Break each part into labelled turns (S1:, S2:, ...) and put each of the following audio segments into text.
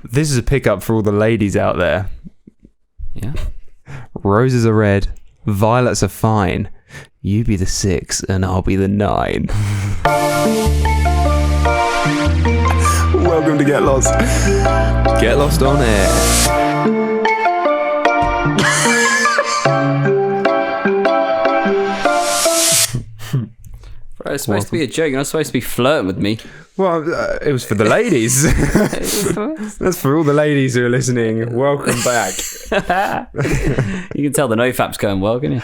S1: This is a pickup for all the ladies out there.
S2: Yeah.
S1: Roses are red, violets are fine. You be the 6 and I'll be the 9. Welcome to Get Lost. Get Lost on air.
S2: Bro, it's supposed to be a joke. You're not supposed to be flirting with me.
S1: Well, it was for the ladies. That's for all the ladies who are listening. Welcome back.
S2: You can tell the nofap's going well, can you?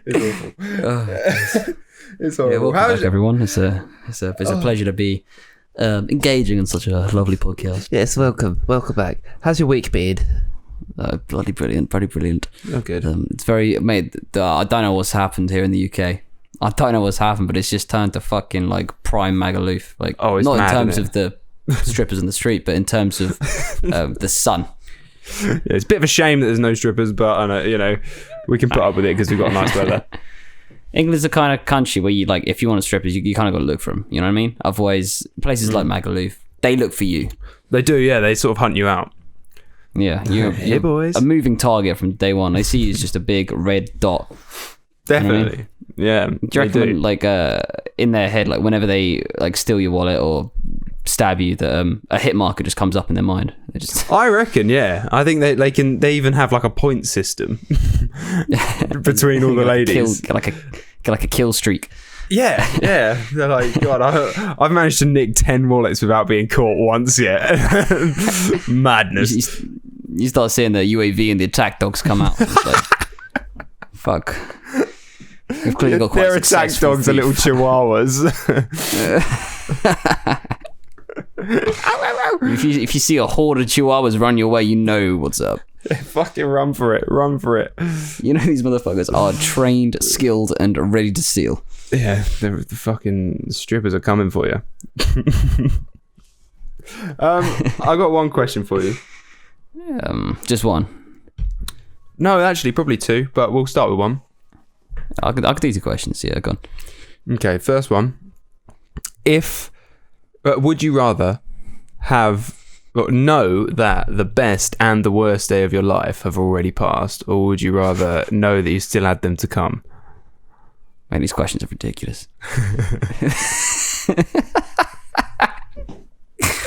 S1: It's awful. It's horrible.
S2: Yeah, welcome back, everyone. It's a pleasure to be engaging in such a lovely podcast.
S3: Yes, welcome back. How's your week been?
S2: Bloody brilliant, bloody brilliant.
S1: Oh, good.
S2: It's very, mate. I don't know what's happened here in the UK. I don't know what's happened, but it's just turned to fucking like prime Magaluf. Like,
S1: it's
S2: not
S1: mad,
S2: in terms of the strippers in the street, but in terms of the sun.
S1: Yeah, it's a bit of a shame that there's no strippers, but we can put up with it because we've got nice weather.
S2: England's the kind of country where you like, if you want strippers, you kind of got to look for them. You know what I mean? Otherwise, places like Magaluf, they look for you.
S1: They do, yeah. They sort of hunt you out.
S2: Yeah, you're
S1: boys.
S2: a moving target from day one. They see you as just a big red dot.
S1: Definitely.
S2: You know what I mean?
S1: Yeah.
S2: Do you reckon when, like in their head, like whenever they like steal your wallet or stab you, that a hit marker just comes up in their mind? They just
S1: I reckon, yeah. I think they even have like a point system between all the ladies.
S2: Get like a kill streak.
S1: Yeah. They're like, God, I've managed to nick 10 wallets without being caught once yet. Madness.
S2: You start seeing the UAV and the attack dogs come out. It's like, fuck. We've clearly got quite
S1: their attack dogs are little chihuahuas.
S2: If you see a horde of chihuahuas run your way, you know what's up.
S1: Fucking run for it.
S2: You know these motherfuckers are trained, skilled, and ready to steal.
S1: Yeah, the fucking strippers are coming for you. I got one question for you.
S2: Just one.
S1: No, actually, probably two, but we'll start with one.
S2: I could do 2 questions. Yeah, go on.
S1: Okay, first one. Would you rather know that the best and the worst day of your life have already passed, or would you rather know that you still had them to come?
S2: Man, these questions are ridiculous.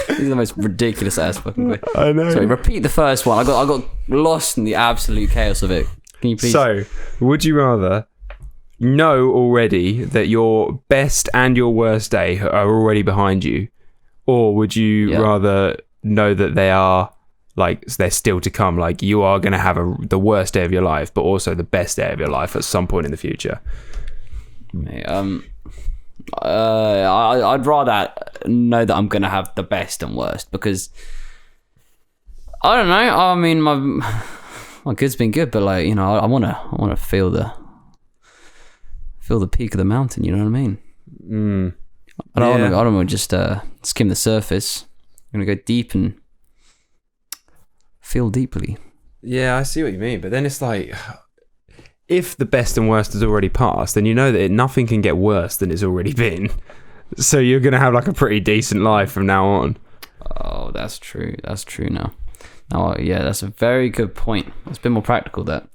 S2: These are the most ridiculous ass fucking questions.
S1: I know.
S2: Sorry, repeat the first one. I got lost in the absolute chaos of it. Can you please?
S1: So, would you rather know already that your best and your worst day are already behind you, or would you rather know that they are like they're still to come? Like you are going to have the worst day of your life, but also the best day of your life at some point in the future.
S2: Mate, I'd rather know that I'm going to have the best and worst, because I don't know. I mean, my good's been good, but like, you know, I want to feel the peak of the mountain. You know what I mean? I don't want to just skim the surface. I'm gonna go deep and feel deeply.
S1: Yeah, I see what you mean, but then it's like, if the best and worst has already passed, then you know that nothing can get worse than it's already been. So you're gonna have like a pretty decent life from now on.
S2: Oh, that's true. That's true now. Oh, yeah, that's a very good point. It's a bit more practical, that.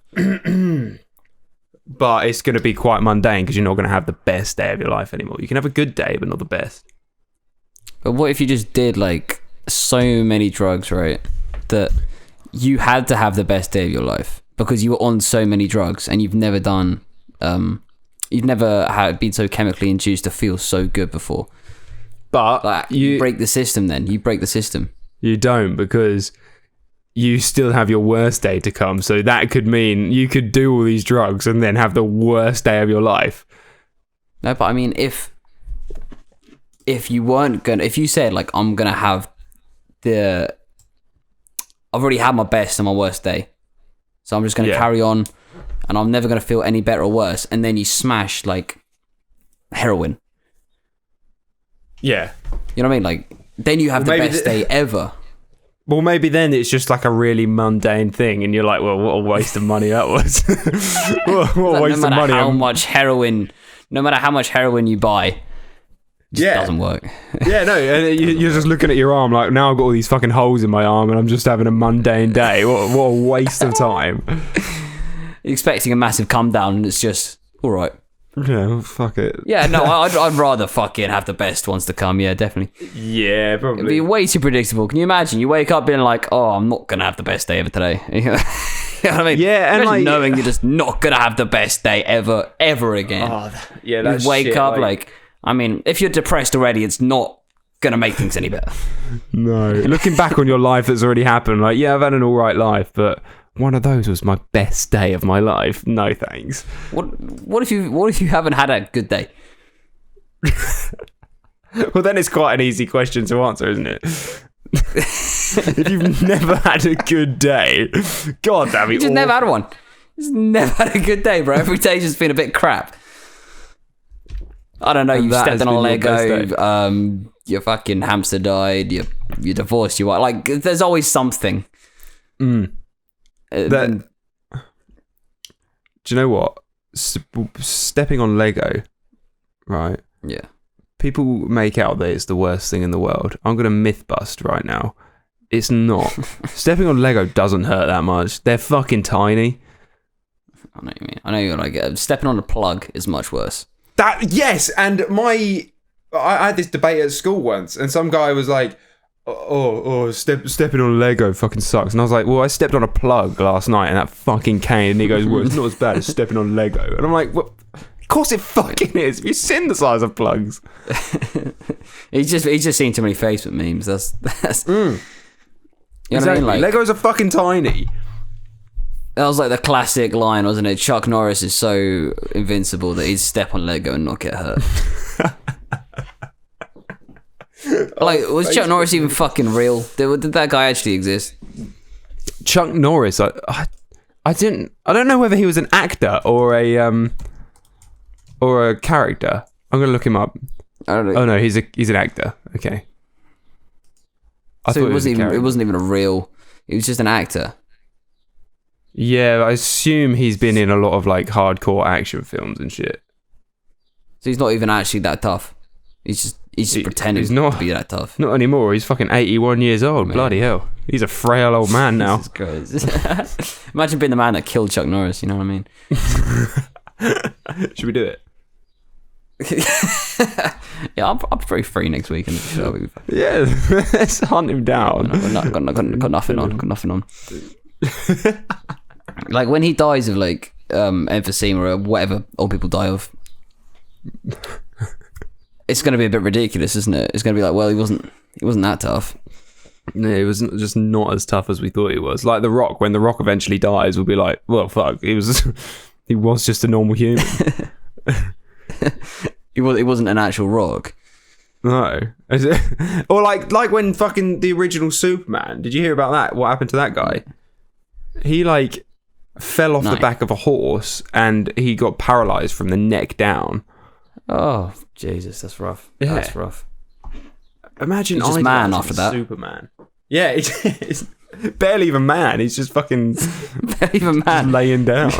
S1: But it's going to be quite mundane because you're not going to have the best day of your life anymore. You can have a good day, but not the best.
S2: But what if you just did like so many drugs, right, that you had to have the best day of your life because you were on so many drugs and you've never done, you've never been so chemically induced to feel so good before.
S1: But
S2: like, you break the system then. You break the system.
S1: You don't, because you still have your worst day to come. So that could mean you could do all these drugs and then have the worst day of your life.
S2: No, but I mean, if you weren't gonna, if you said like, I'm gonna have I've already had my best and my worst day, so I'm just gonna carry on, and I'm never gonna feel any better or worse. And then you smash like heroin.
S1: Yeah.
S2: You know what I mean? Like, then you have the best day ever.
S1: Well, maybe then it's just like a really mundane thing, and you're like, well, what a waste of money that was. What a waste of money.
S2: No matter how much heroin you buy, Just doesn't work.
S1: Yeah, no, and you're just looking at your arm like, now I've got all these fucking holes in my arm and I'm just having a mundane day. What a waste of time.
S2: You're expecting a massive come down and it's just all right.
S1: Yeah, well, fuck it.
S2: Yeah, no, I'd rather fucking have the best ones to come. Yeah, definitely.
S1: Yeah, probably.
S2: It'd be way too predictable. Can you imagine? You wake up being like, oh, I'm not going to have the best day ever today. You know what I mean?
S1: Yeah, and
S2: imagine
S1: like,
S2: knowing you're just not going to have the best day ever again.
S1: Yeah, that's
S2: you wake
S1: shit,
S2: up like, I mean, if you're depressed already, it's not going to make things any better.
S1: No. Looking back on your life that's already happened, like, yeah, I've had an alright life, but one of those was my best day of my life. No thanks.
S2: What if you haven't had a good day?
S1: Well, then it's quite an easy question to answer, isn't it? If you've never had a good day, God, that'd be
S2: You just
S1: awful.
S2: never had one. Just never had a good day, bro. Every day's just been a bit crap. I don't know.
S1: And
S2: You
S1: that
S2: stepped
S1: has
S2: on a
S1: been your best
S2: Lego. Your fucking hamster died. You divorced. You like. There's always something.
S1: Do you know what? Stepping on Lego, right?
S2: Yeah.
S1: People make out that it's the worst thing in the world. I'm going to myth bust right now. It's not. Stepping on Lego doesn't hurt that much. They're fucking tiny.
S2: I know what you mean. I know you're like stepping on a plug is much worse.
S1: Yes, and I had this debate at school once, and some guy was like, stepping on Lego fucking sucks. And I was like, well, I stepped on a plug last night and that fucking came. And he goes, well, it's not as bad as stepping on Lego. And I'm like, well, of course it fucking is. Have you seen the size of plugs?
S2: He's just seen too many Facebook memes. That's You know what I mean? Like,
S1: Legos are fucking tiny.
S2: that was like the classic line, wasn't it? Chuck Norris is so invincible that he'd step on Lego and not get hurt. Like, was Chuck Norris even fucking real? Did that guy actually exist?
S1: Chuck Norris, I don't know whether he was an actor or a character. I'm gonna look him up.
S2: I don't know.
S1: Oh no, he's an actor. Okay.
S2: So it wasn't even a real. It was just an actor.
S1: Yeah, I assume he's been in a lot of like hardcore action films and shit.
S2: So he's not even actually that tough. He's just pretending to be that tough.
S1: Not anymore. He's fucking 81 years old.
S2: Man.
S1: Bloody hell. He's a frail old man now.
S2: Jesus Christ. Imagine being the man that killed Chuck Norris, you know what I mean?
S1: Should we do it?
S2: Yeah, I'm pretty free next week. And
S1: Yeah, let's hunt him down.
S2: Got nothing on. Got nothing on. Like when he dies of like emphysema or whatever old people die of, it's going to be a bit ridiculous, isn't it? It's going to be like, well, he wasn't that tough.
S1: No, he was just not as tough as we thought he was. Like The Rock, when The Rock eventually dies, we'll be like, well, fuck, he was just a normal human.
S2: He wasn't an actual rock.
S1: No. Or like when fucking the original Superman, did you hear about that? What happened to that guy? He like fell off the back of a horse and he got paralyzed from the neck down.
S2: Oh, Jesus, that's rough.
S1: Yeah.
S2: That's rough.
S1: Imagine
S2: he's just man after that.
S1: Superman. Yeah, it's barely even man. He's just fucking
S2: barely even man.
S1: Laying down.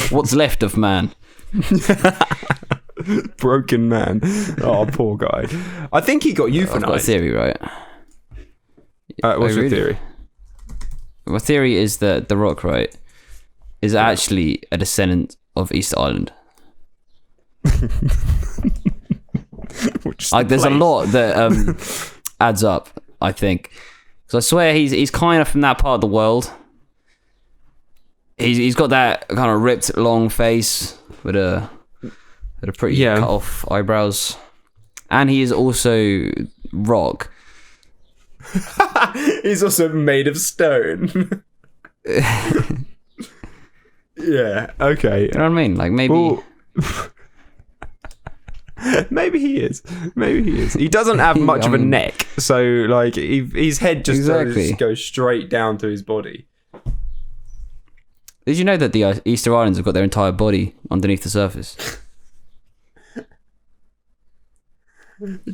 S2: What's left of man?
S1: Broken man. Oh, poor guy. I think he got euthanized.
S2: I've got a theory, right?
S1: What's your theory?
S2: My theory is that The Rock, right, is actually a descendant of Easter Island. Like, there's a lot that adds up, I think. Because I swear he's kind of from that part of the world. He's got that kind of ripped, long face with a pretty cut off eyebrows, and he is also rock.
S1: He's also made of stone. Yeah. Okay.
S2: You know what I mean? Like maybe.
S1: Well, maybe he is. Maybe he is. He doesn't have much of a neck, so like his head just goes straight down to his body.
S2: Did you know that the Easter Islands have got their entire body underneath the surface?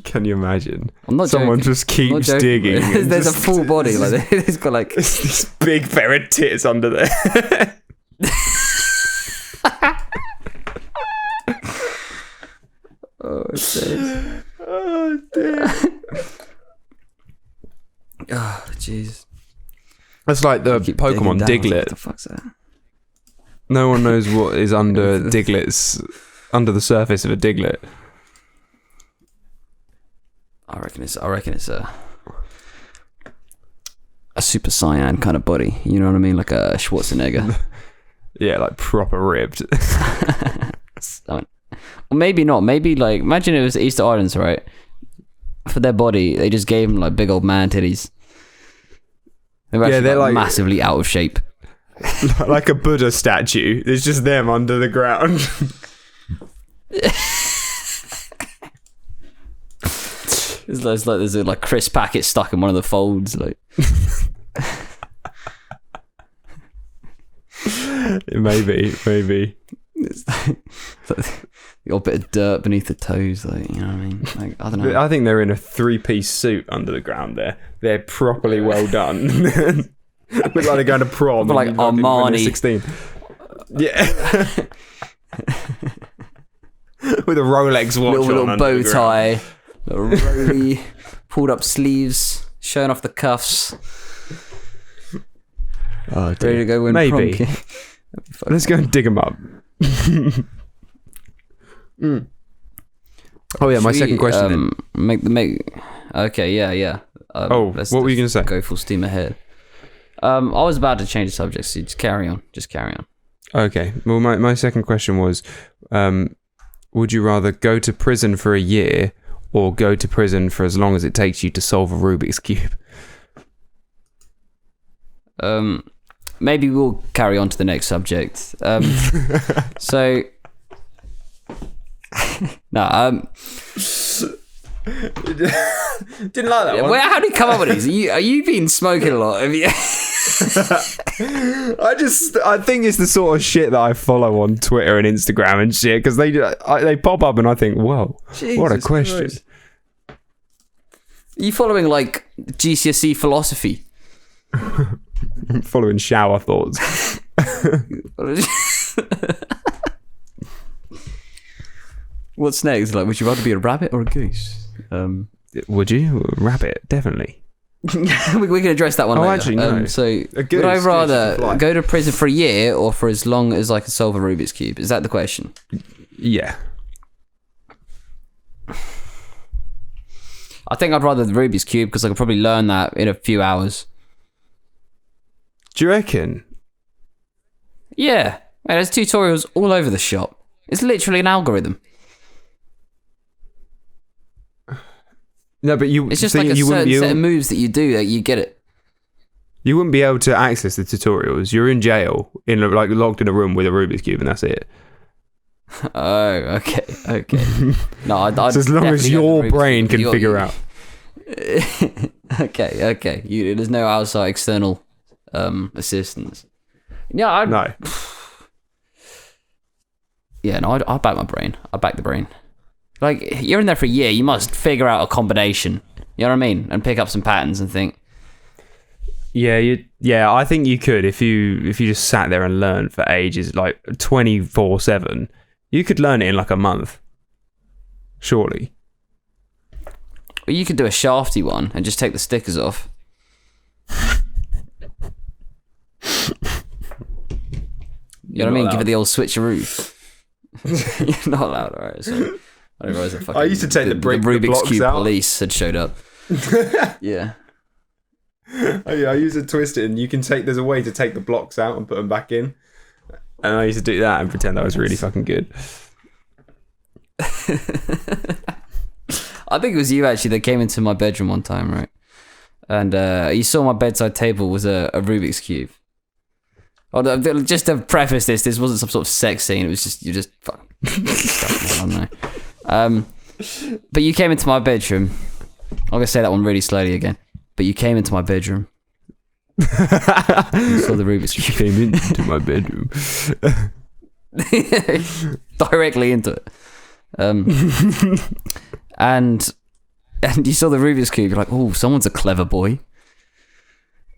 S1: Can you imagine?
S2: I'm not
S1: Someone
S2: joking.
S1: just keeps digging.
S2: There's a full body. Like it's got like
S1: this big pair of tits under there.
S2: Oh
S1: Oh dear.
S2: Oh jeez.
S1: That's like the
S2: Keep
S1: Pokemon
S2: digging down.
S1: Diglett.
S2: What the fuck's that?
S1: No one knows what is under Diglett's under the surface of a Diglett.
S2: I reckon it's a Super Saiyan kind of body. You know what I mean? Like a Schwarzenegger.
S1: Yeah, like proper ribbed.
S2: Or maybe not. Maybe like imagine it was Easter Islands, right? For their body, they just gave them like big old man titties. They're like massively out of shape.
S1: Like a Buddha statue. It's just them under the ground.
S2: It's like there's a like crisp packet stuck in one of the folds, like.
S1: Maybe.
S2: It's like the old bit of dirt beneath the toes, like, you know what I mean? Like, I don't know.
S1: I think they're in a 3-piece suit under the ground there. They're properly well done. Look like they're going to prom.
S2: But like Armani.
S1: 16. Yeah. With a Rolex watch
S2: little
S1: on
S2: bow tie, little roly, pulled up sleeves, showing off the cuffs.
S1: Oh,
S2: ready to go win
S1: maybe.
S2: prom.
S1: Let's go and dig them up. Oh yeah, my second question.
S2: Okay, yeah.
S1: What were you going to say?
S2: Go full steam ahead. I was about to change the subject, so just carry on.
S1: Okay. Well, my second question was, would you rather go to prison for a year or go to prison for as long as it takes you to solve a Rubik's Cube?
S2: Maybe we'll carry on to the next subject. So, no,
S1: didn't like that one.
S2: How did you come up with these? Are you been smoking a lot? Have you?
S1: I think it's the sort of shit that I follow on Twitter and Instagram and shit, because they pop up and I think, whoa, what a question.
S2: Christ. Are you following like GCSE philosophy?
S1: Following shower thoughts.
S2: What's next? Like, would you rather be a rabbit or a goose?
S1: Would you? Rabbit, definitely.
S2: we can address that one later.
S1: Actually, no.
S2: So, would I rather go to prison for a year or for as long as I can solve a Rubik's Cube? Is that the question?
S1: Yeah.
S2: I think I'd rather the Rubik's Cube because I could probably learn that in a few hours.
S1: Do you reckon?
S2: Yeah. Man, there's tutorials all over the shop. It's literally an algorithm.
S1: No, but
S2: it's just like a certain set of moves that you do, like you get it.
S1: You wouldn't be able to access the tutorials. You're in jail, like locked in a room with a Rubik's Cube, and that's it.
S2: Oh, okay. No, I'd
S1: so as long as your brain can figure out.
S2: Okay. There's no outside external assistance. Yeah,
S1: no.
S2: Yeah, no, I'll back my brain. I'll back the brain. Like, you're in there for a year, you must figure out a combination. You know what I mean? And pick up some patterns and think.
S1: Yeah, I think you could if you just sat there and learned for ages, like 24/7. You could learn it in like a month. Surely.
S2: Or you could do a shafty one and just take the stickers off. You know what I mean?
S1: Allowed.
S2: Give it the old switcheroo. You're not allowed, alright. So I didn't realize
S1: I used to take the
S2: Rubik's Cube
S1: out.
S2: police had showed up. Yeah.
S1: Oh yeah, I used to twist it, and there's a way to take the blocks out and put them back in. And I used to do that and pretend I was really fucking good.
S2: I think it was you actually that came into my bedroom one time, right? And you saw my bedside table was a Rubik's Cube. Oh, just to preface this wasn't some sort of sex scene. It was just I don't know. But you came into my bedroom. I'm gonna say that one really slowly again. But you came into my bedroom. You saw the Rubik's Cube.
S1: You came into my bedroom.
S2: Directly into it. And you saw the Rubik's Cube. You're like, oh, someone's a clever boy.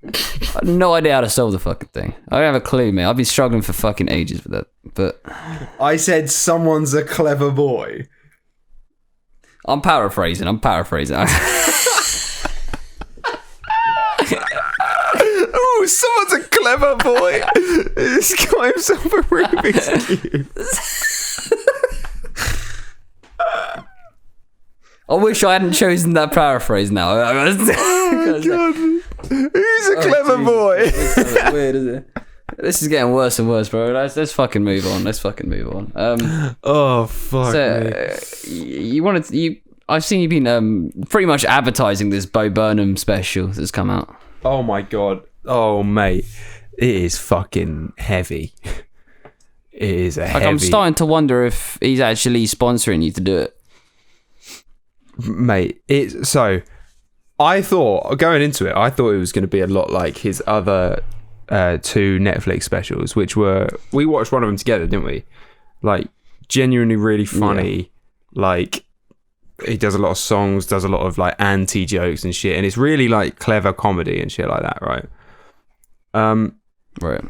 S2: I had no idea how to solve the fucking thing. I don't have a clue, mate. I've been struggling for fucking ages with that. But
S1: I said someone's a clever boy.
S2: I'm paraphrasing.
S1: Oh, someone's a clever boy. He's got himself a Rubik's Cube.
S2: I wish I hadn't chosen that paraphrase now.
S1: Oh, God. He's a clever boy.
S2: It's weird, isn't it? This is getting worse and worse, bro. Let's fucking move on.
S1: Oh, fuck
S2: you wanted to, I've seen you've been pretty much advertising this Bo Burnham special that's come out.
S1: Oh, my God. Oh, mate. It is fucking heavy. It is a heavy...
S2: I'm starting to wonder if he's actually sponsoring you to do it.
S1: Mate, so I thought, going into it, I thought it was going to be a lot like his other two Netflix specials, which were, we watched one of them together, didn't we? Like, genuinely really funny. Yeah. Like, he does a lot of songs, does a lot of like anti-jokes and shit, and it's really like clever comedy and shit like that, right?
S2: Right.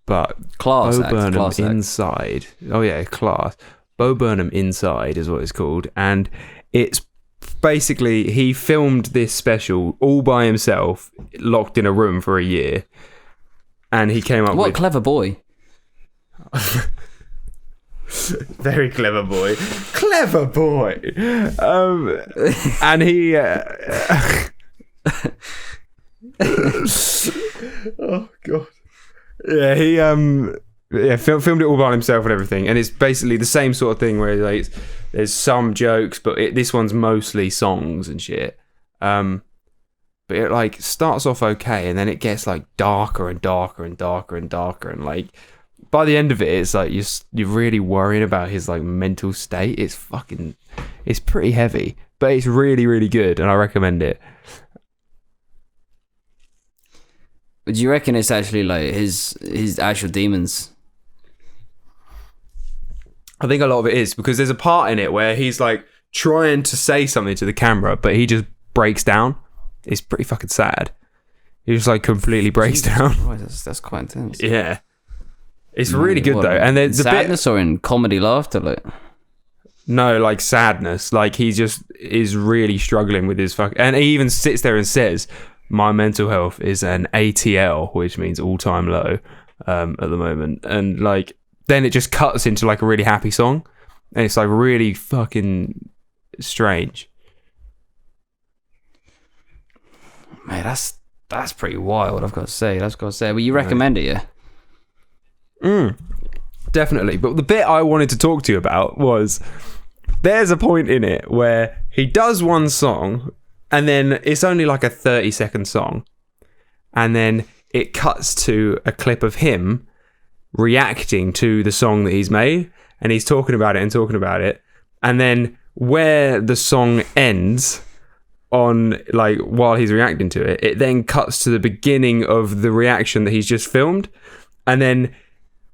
S1: But
S2: Class
S1: Bo
S2: act,
S1: Burnham
S2: class act.
S1: Inside. Oh yeah, class. Bo Burnham Inside is what it's called, and it's basically, he filmed this special all by himself, locked in a room for a year, and he came up with...
S2: What a clever boy.
S1: Very clever boy. Clever boy. And he... oh, God. Yeah, he... filmed it all by himself and everything, and it's basically the same sort of thing where like there's some jokes, but this one's mostly songs and shit. But it like starts off okay, and then it gets like darker and darker and darker and darker, and like by the end of it, it's like you're really worrying about his like mental state. It's pretty heavy, but it's really really good, and I recommend it.
S2: But do you reckon it's actually like his actual demons?
S1: I think a lot of it is because there's a part in it where he's like trying to say something to the camera, but he just breaks down. It's pretty fucking sad. He just like completely breaks down.
S2: Christ, that's quite intense.
S1: Yeah, it's really good though. And there's
S2: sadness or in comedy laughter, like
S1: no, like sadness. Like he just is really struggling with his and he even sits there and says, "My mental health is an ATL," which means all time low at the moment, and like. Then it just cuts into like a really happy song, and it's like really fucking strange.
S2: Mate, that's pretty wild. I've got to say. Well, you recommend it, yeah?
S1: Definitely. But the bit I wanted to talk to you about was there's a point in it where he does one song, and then it's only like a 30-second song, and then it cuts to a clip of him reacting to the song that he's made, and he's talking about it, and then where the song ends on like while he's reacting to it, it then cuts to the beginning of the reaction that he's just filmed, and then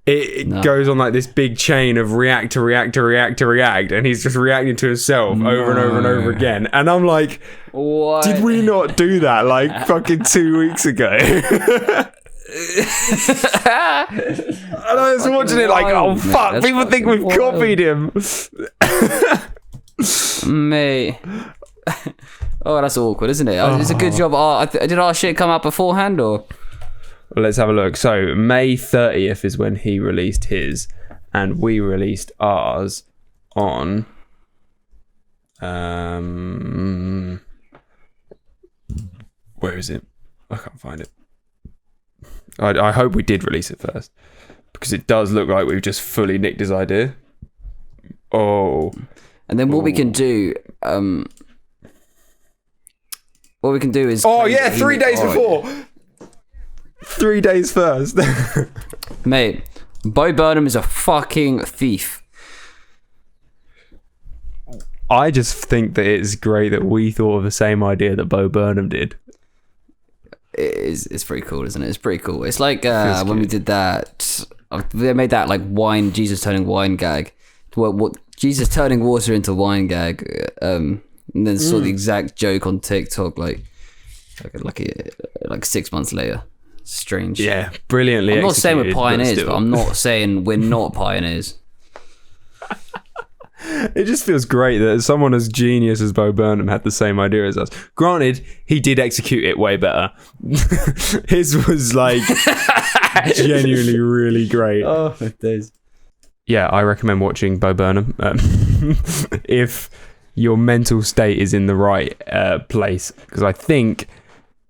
S1: it goes on like this big chain of react to react to react to react, and he's just reacting to himself over and over and over again, and I'm like, what? Did we not do that like fucking 2 weeks ago? And I was watching it like, oh fuck, people think we've copied him.
S2: Mate. Oh, that's awkward, isn't it? It's a good job. Did our shit come out beforehand, or?
S1: Well, let's have a look. So May 30th is when he released his, and we released ours on where is it? I can't find it. I hope we did release it first, because it does look like we've just fully nicked his idea. Oh.
S2: And then what we can do, is...
S1: Oh, yeah, 3 days before. 3 days first.
S2: Mate, Bo Burnham is a fucking thief.
S1: I just think that it's great that we thought of the same idea that Bo Burnham did.
S2: It's pretty cool, isn't it? It's pretty cool. It's like when we did that, they made that like Jesus turning wine gag. What Jesus turning water into wine gag, and then saw the exact joke on TikTok like 6 months later. Strange.
S1: Yeah, brilliantly.
S2: I'm not saying we're pioneers, but I'm not saying we're not pioneers.
S1: It just feels great that someone as genius as Bo Burnham had the same idea as us. Granted, he did execute it way better. His was like genuinely really great.
S2: Oh, it is.
S1: Yeah, I recommend watching Bo Burnham if your mental state is in the right place. Because I think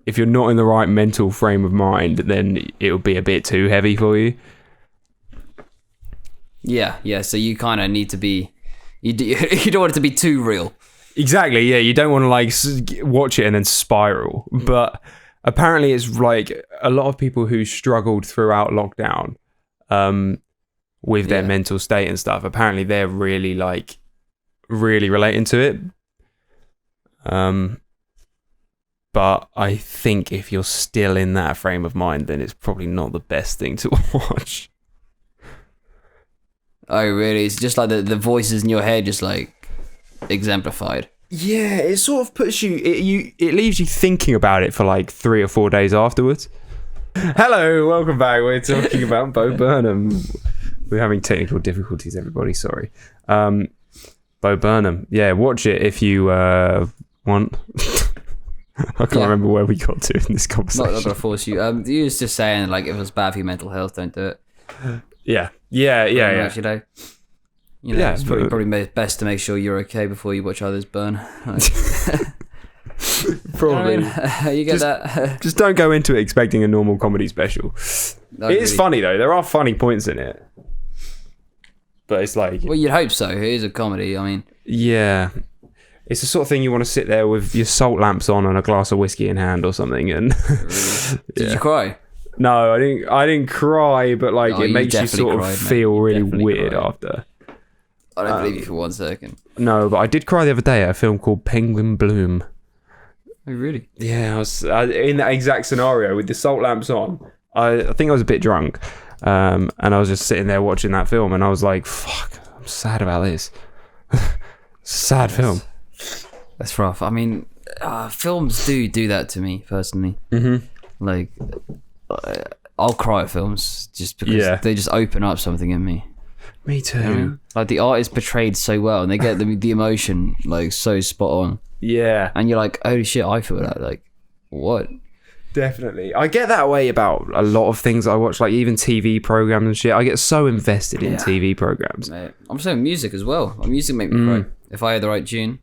S1: if you're not in the right mental frame of mind, then it'll be a bit too heavy for you.
S2: Yeah. So you kind of need to be. You don't want it to be too real.
S1: Exactly. Yeah, you don't want to like watch it and then spiral. But apparently, it's like a lot of people who struggled throughout lockdown, with their mental state and stuff. Apparently, they're really relating to it. But I think if you're still in that frame of mind, then it's probably not the best thing to watch.
S2: Oh, really? It's just like the voices in your head just like exemplified.
S1: Yeah, it sort of puts you it leaves you thinking about it for like 3 or 4 days afterwards. Hello, welcome back. We're talking about Bo Burnham. We're having technical difficulties, everybody. Sorry. Bo Burnham. Yeah, watch it if you want. I can't remember where we got to in this conversation.
S2: Not gonna force you. You was just saying like if it was bad for your mental health, don't do it.
S1: Yeah.
S2: Actually, it's probably best to make sure you're okay before you watch others burn.
S1: Probably.
S2: You get that?
S1: Just don't go into it expecting a normal comedy special. It is funny though. There are funny points in it, but it's like.
S2: Well, you'd hope so. It is a comedy. I mean.
S1: Yeah. It's the sort of thing you want to sit there with your salt lamps on and a glass of whiskey in hand or something. And
S2: really? Did you cry?
S1: No, I didn't cry, but like it makes you sort of feel really weird after.
S2: I don't believe you for 1 second.
S1: No, but I did cry the other day at a film called Penguin Bloom.
S2: Oh, really?
S1: Yeah, I was in that exact scenario with the salt lamps on. I think I was a bit drunk, and I was just sitting there watching that film, and I was like, "Fuck, I'm sad about this." Sad film.
S2: That's rough. I mean, films do that to me personally.
S1: Mm-hmm.
S2: Like, I'll cry at films just because they just open up something in me.
S1: Me too.
S2: You know what I mean? Like the art is portrayed so well, and they get the emotion like so spot on.
S1: Yeah.
S2: And you're like, holy shit, I feel that. Like, what?
S1: Definitely. I get that way about a lot of things I watch, like even TV programs and shit. I get so invested in TV programs.
S2: Mate, I'm saying music as well. Music make me cry if I hear the right tune.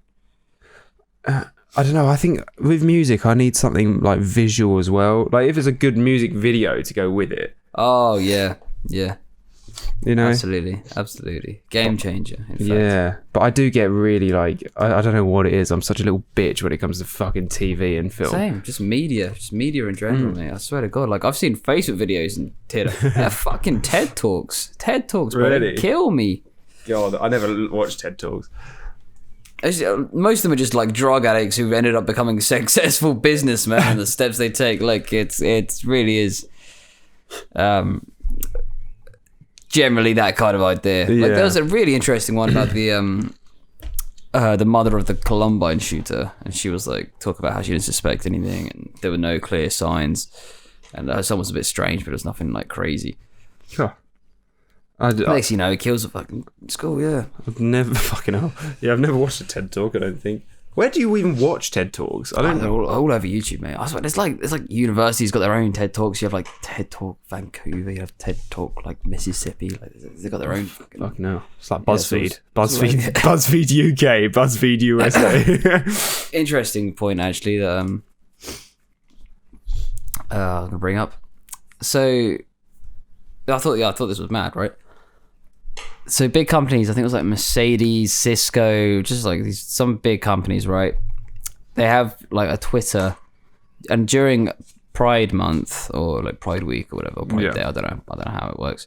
S1: I don't know. I think with music, I need something like visual as well. Like if it's a good music video to go with it.
S2: Oh yeah.
S1: You know,
S2: absolutely, game changer. In fact.
S1: Yeah, but I do get really like I don't know what it is. I'm such a little bitch when it comes to fucking TV and film.
S2: Same, just media in general, mate. I swear to God, like I've seen Facebook videos and fucking TED Talks, bro, really? Kill me.
S1: God, I never watched TED Talks.
S2: Most of them are just like drug addicts who've ended up becoming successful businessmen and the steps they take. Like it really is. Generally that kind of idea. Like there was a really interesting one about the mother of the Columbine shooter, and she was like talk about how she didn't suspect anything and there were no clear signs, and her son was a bit strange, but it was nothing like crazy.
S1: Sure.
S2: Next you know, he kills a fucking school. Yeah,
S1: I've never fucking hell. Yeah, I've never watched a TED Talk. I don't think. Where do you even watch TED Talks? I don't know.
S2: All over YouTube, mate. I swear, it's like universities got their own TED Talks. You have like TED Talk Vancouver. You have TED Talk like Mississippi. Like they got their own.
S1: Fucking hell. It's like BuzzFeed. BuzzFeed UK. BuzzFeed USA.
S2: Interesting point actually that I'm gonna bring up. So I thought this was mad, right? So big companies, I think it was like Mercedes, Cisco, just like some big companies, right? They have like a Twitter, and during Pride Month or like Pride Week or whatever, or Pride Day, I don't know how it works.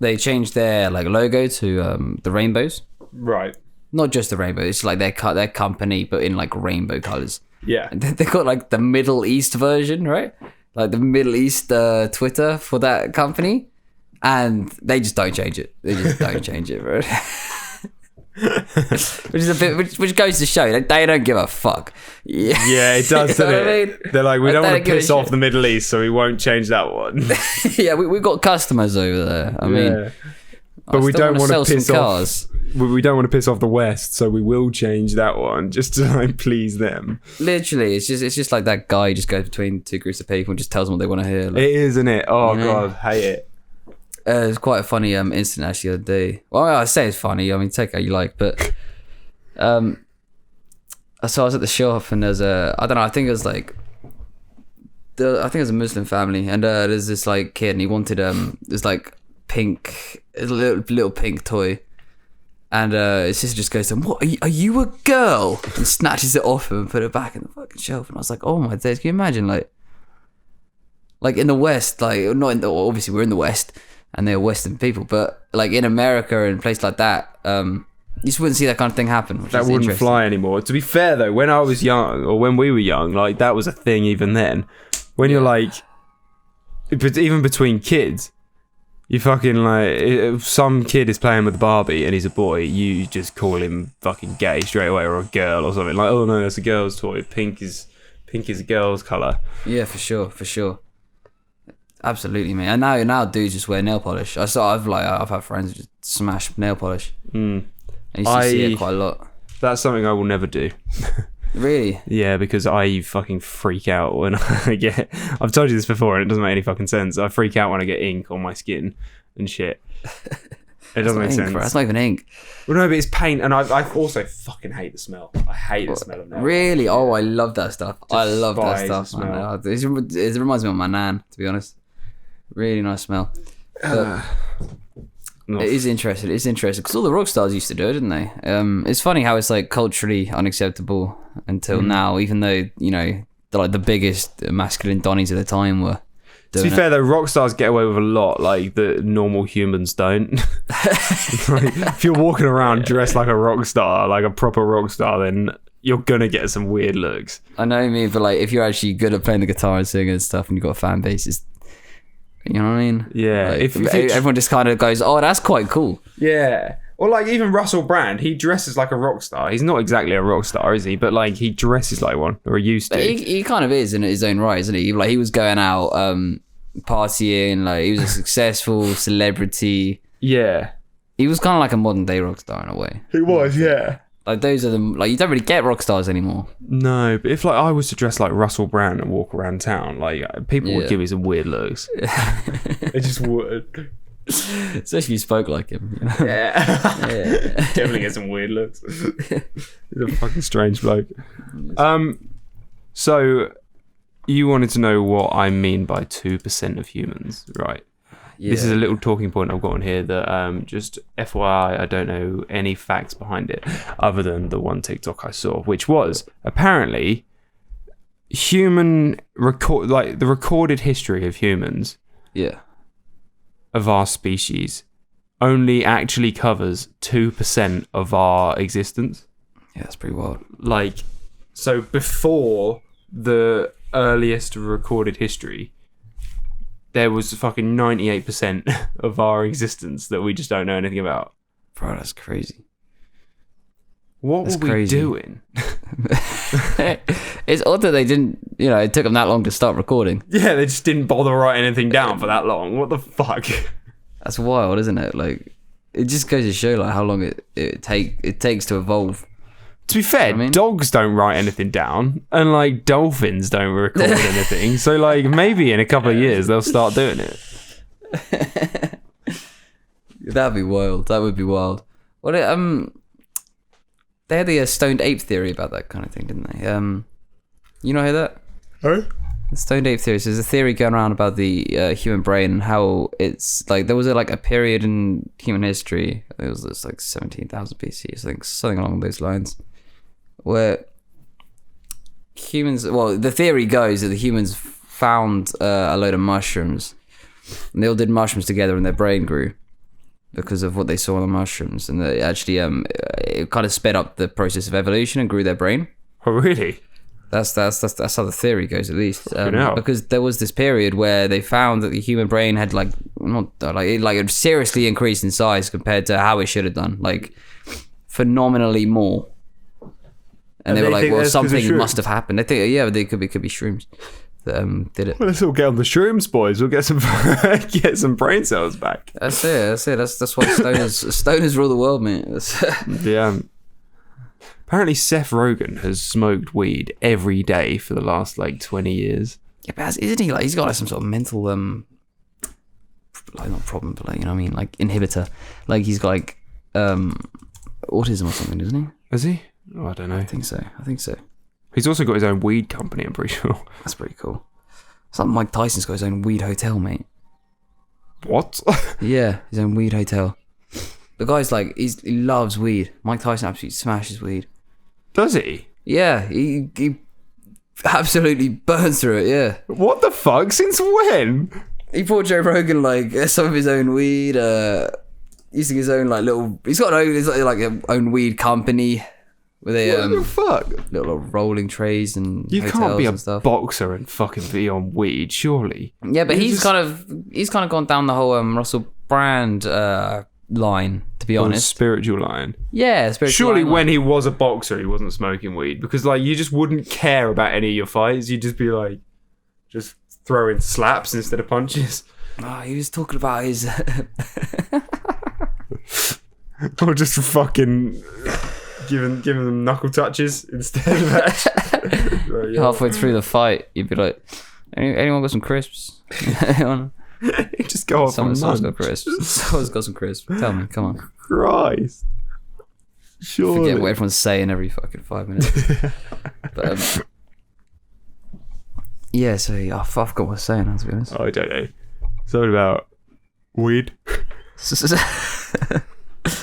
S2: They changed their like logo to the rainbows.
S1: Right.
S2: Not just the rainbow. It's like their company, but in like rainbow colors.
S1: Yeah.
S2: And they got like the Middle East version, right? Like the Middle East Twitter for that company. And they just don't change it. They just don't change it, bro. Which is a bit, which goes to show they don't give a fuck.
S1: Yeah, it does. Doesn't it? I mean? They're like, we don't want to piss off the Middle East, so we won't change that one.
S2: Yeah, we've got customers over there. I mean,
S1: But we don't want to
S2: sell some
S1: piss off.
S2: cars.
S1: We don't want to piss off the West, so we will change that one just to like please them.
S2: Literally, it's just like that guy who just goes between two groups of people and just tells them what they want to hear. Like,
S1: It is, isn't it? Oh god, hate it.
S2: it was quite a funny incident actually the other day. Well, I say it's funny. I mean, take it how you like, but so I was at the shop and there's I don't know. I think it was like. I think it was a Muslim family, and there's this like kid, and he wanted this like pink, little pink toy, and his sister just goes to him, "What are you a girl?" and snatches it off him and put it back in the fucking shelf. And I was like, "Oh my days, can you imagine like in the West, like not in the obviously we're in the West and they're Western people, but like in America and places like that, you just wouldn't see that kind of thing happen.
S1: That wouldn't fly anymore. To be fair though, when I was young, or when we were young, like that was a thing even then. When you're like, but even between kids, you fucking like, if some kid is playing with Barbie and he's a boy, you just call him fucking gay straight away, or a girl or something. Like, oh no, that's a girl's toy. Pink is a girl's colour.
S2: Yeah, for sure. Absolutely, mate. And now dudes just wear nail polish. I've had friends who just smash nail polish. And you see it quite a lot.
S1: That's something I will never do.
S2: Really?
S1: Yeah, because I fucking freak out when I get... I've told you this before and it doesn't make any fucking sense. I freak out when I get ink on my skin and shit. It doesn't make sense.
S2: Bro. That's not even ink.
S1: Well, no, but it's paint, and I also fucking hate the smell. I hate the smell of nail.
S2: Really? Oh, I love that stuff. I love that
S1: Despise
S2: stuff.
S1: the smell.
S2: Man. It reminds me of my nan, to be honest. Really nice smell. It is interesting. It's interesting because all the rock stars used to do it, didn't they? It's funny how it's like culturally unacceptable until now, even though the biggest masculine donnies at the time were.
S1: To be fair though, rock stars get away with a lot, like the normal humans don't. Like, if you're walking around dressed like a rock star, like a proper rock star, then you're gonna get some weird looks.
S2: I know what you mean, but like if you're actually good at playing the guitar and singing and stuff, and you've got a fan base, it's, you know what I mean?
S1: Yeah.
S2: Like, everyone just kind of goes, "Oh, that's quite cool."
S1: Yeah. Or like even Russell Brand, he dresses like a rock star. He's not exactly a rock star, is he? But like he dresses like one, or he used to.
S2: He kind of is in his own right, isn't he? Like he was going out partying, like he was a successful celebrity.
S1: Yeah.
S2: He was kind of like a modern day rock star in a way.
S1: He was, yeah.
S2: Like those are like you don't really get rock stars anymore.
S1: No, but if like I was to dress like Russell Brand and walk around town, like people would give me some weird looks. They just would.
S2: Especially if you spoke like him. You know?
S1: Yeah. Definitely get some weird looks. He's a fucking strange bloke. So you wanted to know what I mean by 2% of humans, right? Yeah. This is a little talking point I've got on here that just FYI, I don't know any facts behind it other than the one TikTok I saw, which was apparently the recorded history of humans.
S2: Yeah.
S1: Of our species only actually covers 2% of our existence.
S2: Yeah, that's pretty wild.
S1: Like, so before the earliest recorded history, there was fucking 98% of our existence that we just don't know anything about.
S2: Bro, that's crazy.
S1: What were we doing?
S2: It's odd that they didn't, it took them that long to start recording.
S1: Yeah, they just didn't bother writing anything down for that long. What the fuck?
S2: That's wild, isn't it? Like, it just goes to show like how long it takes to evolve.
S1: To be fair, dogs don't write anything down, and like dolphins don't record anything. So like maybe in a couple of years they'll start doing it.
S2: That'd be wild. That would be wild. What they had the stoned ape theory about that kind of thing, didn't they? You know that?
S1: Huh?
S2: The stoned ape theory. So there's a theory going around about the human brain and how it's like there was a period in human history. It was just like 17,000 BC, I think, something along those lines, where humans. Well, the theory goes that the humans found a load of mushrooms, and they all did mushrooms together, and their brain grew because of what they saw on the mushrooms, and they actually it kind of sped up the process of evolution and grew their brain.
S1: Oh, really?
S2: That's how the theory goes, at least. Because there was this period where they found that the human brain had it seriously increased in size compared to how it should have done, like phenomenally more. And they were like, well, something must have happened. I think, yeah, they could be shrooms. did it.
S1: Well, let's all get on the shrooms, boys. We'll get some get some brain cells back.
S2: That's it. That's why stoners rule the world, mate.
S1: Yeah. Apparently, Seth Rogen has smoked weed every day for the last 20 years.
S2: Yeah, but isn't he he's got some sort of mental not problem, but you know what I mean, inhibitor. He's got autism or something, doesn't he?
S1: Is he? Oh, I don't know.
S2: I think so.
S1: He's also got his own weed company, I'm pretty sure.
S2: That's pretty cool. It's like Mike Tyson's got his own weed hotel, mate.
S1: What?
S2: Yeah, his own weed hotel. The guy's he loves weed. Mike Tyson absolutely smashes weed.
S1: Does he?
S2: Yeah, he absolutely burns through it, yeah.
S1: What the fuck? Since when?
S2: He bought Joe Rogan some of his own weed, using his own he's got an own weed company with
S1: What the fuck?
S2: little rolling trays and
S1: You can't be a
S2: stuff.
S1: boxer and fucking be on weed, surely.
S2: Yeah, but he's kind of gone down the whole Russell Brand line, to be honest.
S1: Spiritual line.
S2: Yeah, spiritual
S1: Surely
S2: line.
S1: when he was a boxer, he wasn't smoking weed because you just wouldn't care about any of your fights. You'd just be just throwing slaps instead of punches.
S2: Oh, he was talking about his.
S1: Or just fucking giving them knuckle touches instead of actually.
S2: Halfway through the fight, you'd be like, anyone got some crisps? Anyone?
S1: Just go off.
S2: Someone's got crisps. Someone's got some crisps. Tell me, come on.
S1: Christ. Surely.
S2: Forget what everyone's saying every fucking 5 minutes. But yeah, so I forgot what I was saying, to be honest.
S1: I don't know. Something about weed.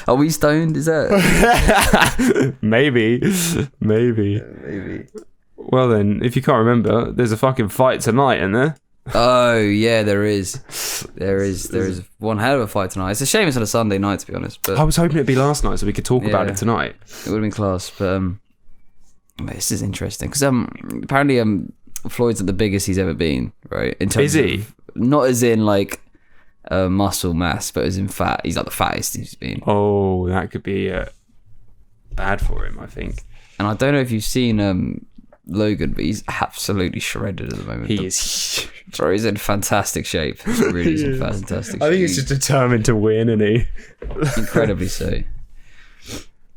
S2: Are we stoned? Is that?
S1: Maybe.
S2: Maybe.
S1: Well then, if you can't remember, there's a fucking fight tonight, isn't there?
S2: Oh yeah, there is. There is one hell of a fight tonight. It's a shame it's on a Sunday night, to be honest. But
S1: I was hoping it'd be last night so we could talk about it tonight.
S2: It would have been class, but this is interesting because apparently Floyd's at the biggest he's ever been, right? In terms
S1: is he?
S2: Of, not as in muscle mass, but as in fat. He's the fattest he's been.
S1: Oh, that could be bad for him, I think.
S2: And I don't know if you've seen Logan, but he's absolutely shredded at the moment.
S1: He is.
S2: Bro, he's in fantastic shape. He's really in fantastic shape.
S1: I think he's just determined to win, isn't he?
S2: Incredibly so.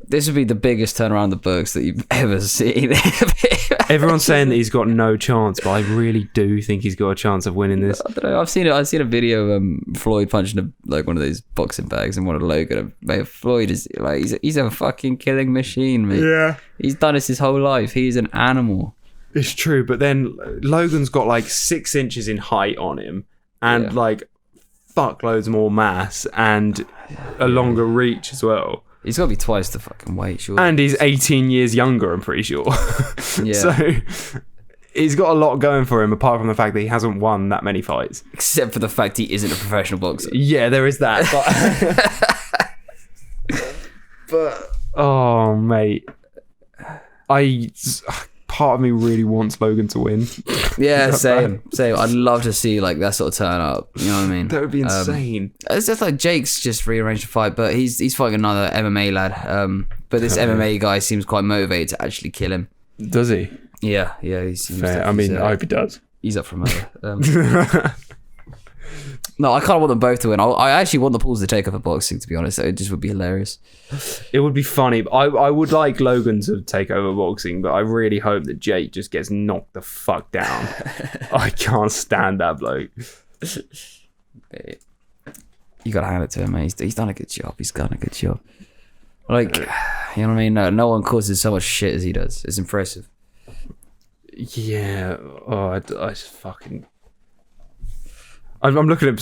S2: This would be the biggest turnaround the books that you've ever seen.
S1: Everyone's saying that he's got no chance, but I really do think he's got a chance of winning this.
S2: I don't know. I've seen a video of Floyd punching one of those boxing bags and one of Logan. Mate, Floyd is he's a fucking killing machine, mate.
S1: Yeah.
S2: He's done this his whole life. He's an animal.
S1: It's true, but then Logan's got 6 inches in height on him and fuck loads more mass and a longer reach as well.
S2: He's got to be twice the fucking weight, sure.
S1: And he's 18 years younger, I'm pretty sure.
S2: Yeah.
S1: So he's got a lot going for him, apart from the fact that he hasn't won that many fights.
S2: Except for the fact he isn't a professional boxer.
S1: Yeah, there is that. But oh, mate, part of me really wants Logan to win.
S2: Yeah, same. I'd love to see that sort of turn up. You know what I mean?
S1: That would be insane.
S2: It's just Jake's just rearranged the fight, but he's fighting another MMA lad. But this MMA guy seems quite motivated to actually kill him.
S1: Does he?
S2: Yeah. He's
S1: fair. I mean, I hope he does.
S2: He's up for murder. No, I kind of want them both to win. I actually want the Pauls to take over boxing, to be honest. It just would be hilarious.
S1: It would be funny. I would like Logan to take over boxing, but I really hope that Jake just gets knocked the fuck down. I can't stand that bloke.
S2: You gotta hand it to him, mate. He's done a good job. You know what I mean? No one causes so much shit as he does. It's impressive.
S1: Yeah. Oh, I just fucking... I'm looking at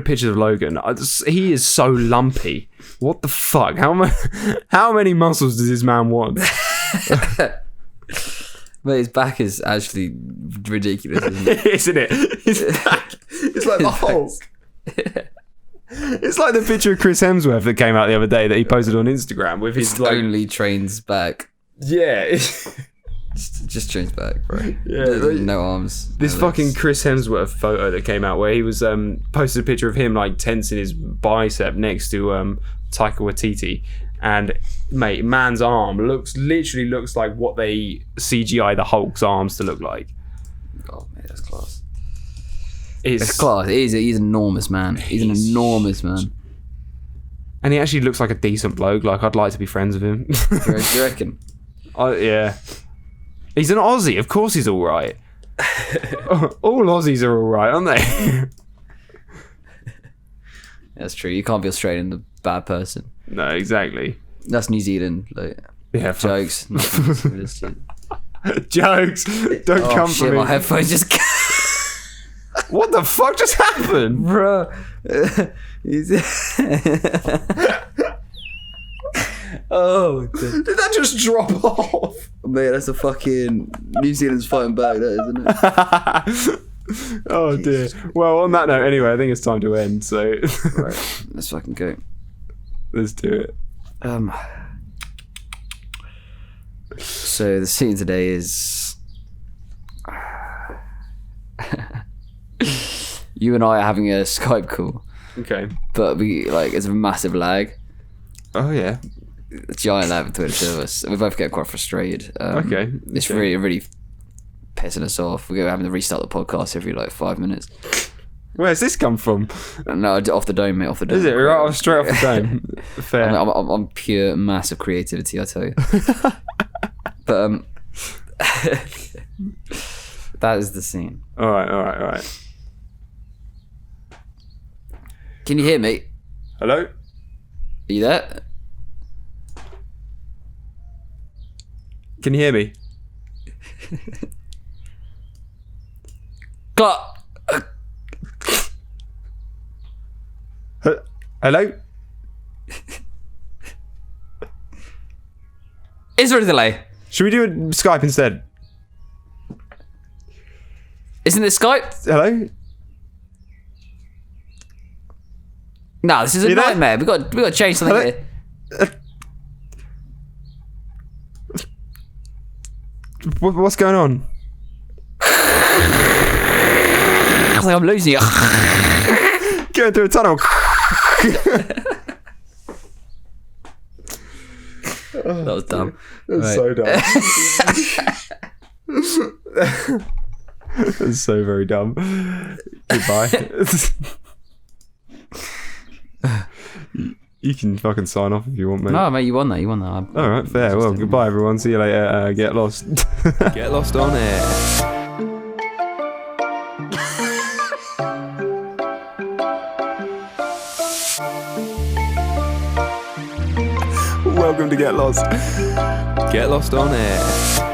S1: pictures of Logan. He is so lumpy. What the fuck? How many muscles does this man want?
S2: But his back is actually ridiculous, isn't it?
S1: His back. It's like the Hulk. It's like the picture of Chris Hemsworth that came out the other day that he posted on Instagram with his
S2: only trains back.
S1: Yeah.
S2: Just trains back, bro.
S1: Yeah,
S2: no arms.
S1: This fucking Chris Hemsworth photo that came out where he was posted a picture of him tensing his bicep next to Taika Waititi, and mate, man's arm literally looks like what they CGI the Hulk's arms to look like.
S2: Oh man, That's class.
S1: It's
S2: class. He's an enormous man. He's an enormous man.
S1: And he actually looks like a decent bloke. Like, I'd like to be friends with him.
S2: Do you reckon?
S1: Yeah. He's an Aussie. Of course he's all right. All Aussies are all right, aren't they?
S2: That's true. You can't be Australian a bad person.
S1: No, exactly.
S2: That's New Zealand. Like,
S1: Yeah,
S2: jokes.
S1: Jokes. Don't come
S2: shit,
S1: for me.
S2: my headphones just...
S1: What the fuck just happened?
S2: Bro. Oh,
S1: Did that just drop off?
S2: mate, that's a fucking New Zealand's fighting back, that isn't it?
S1: Oh dear. Well, on that note, anyway, I think it's time to end. So
S2: Right, let's fucking go.
S1: let's do it.
S2: So the scene today is you and I are having a Skype call,
S1: Okay.
S2: but it's a massive lag,
S1: Oh yeah.
S2: a giant lag between the two of us. We both get quite frustrated.
S1: Okay.
S2: It's
S1: Okay.
S2: really pissing us off. We're having to restart the podcast every 5 minutes.
S1: Where's this come from?
S2: No, off the dome, mate. Off the dome.
S1: Is it right off straight off the dome? Fair.
S2: I'm pure massive creativity, I tell you. But that is the scene.
S1: All right.
S2: Can you hear me?
S1: Hello.
S2: Are you there?
S1: Can you hear me?
S2: Clark.
S1: Hello.
S2: Is there a delay?
S1: Should we do a Skype instead?
S2: Isn't it Skype?
S1: Hello.
S2: No, this is a
S1: You there?
S2: nightmare. We got to change something
S1: Hello?
S2: here.
S1: What's going on?
S2: I think I'm losing you.
S1: Going through a tunnel.
S2: That was dumb.
S1: That's so dumb. That's so very dumb. Goodbye. You can fucking sign off if you want, mate.
S2: No, mate, you won that.
S1: All right, fair. Well, goodbye, everyone. See you later. Get lost. Get lost on air. Welcome to Get Lost. Get Lost on Air.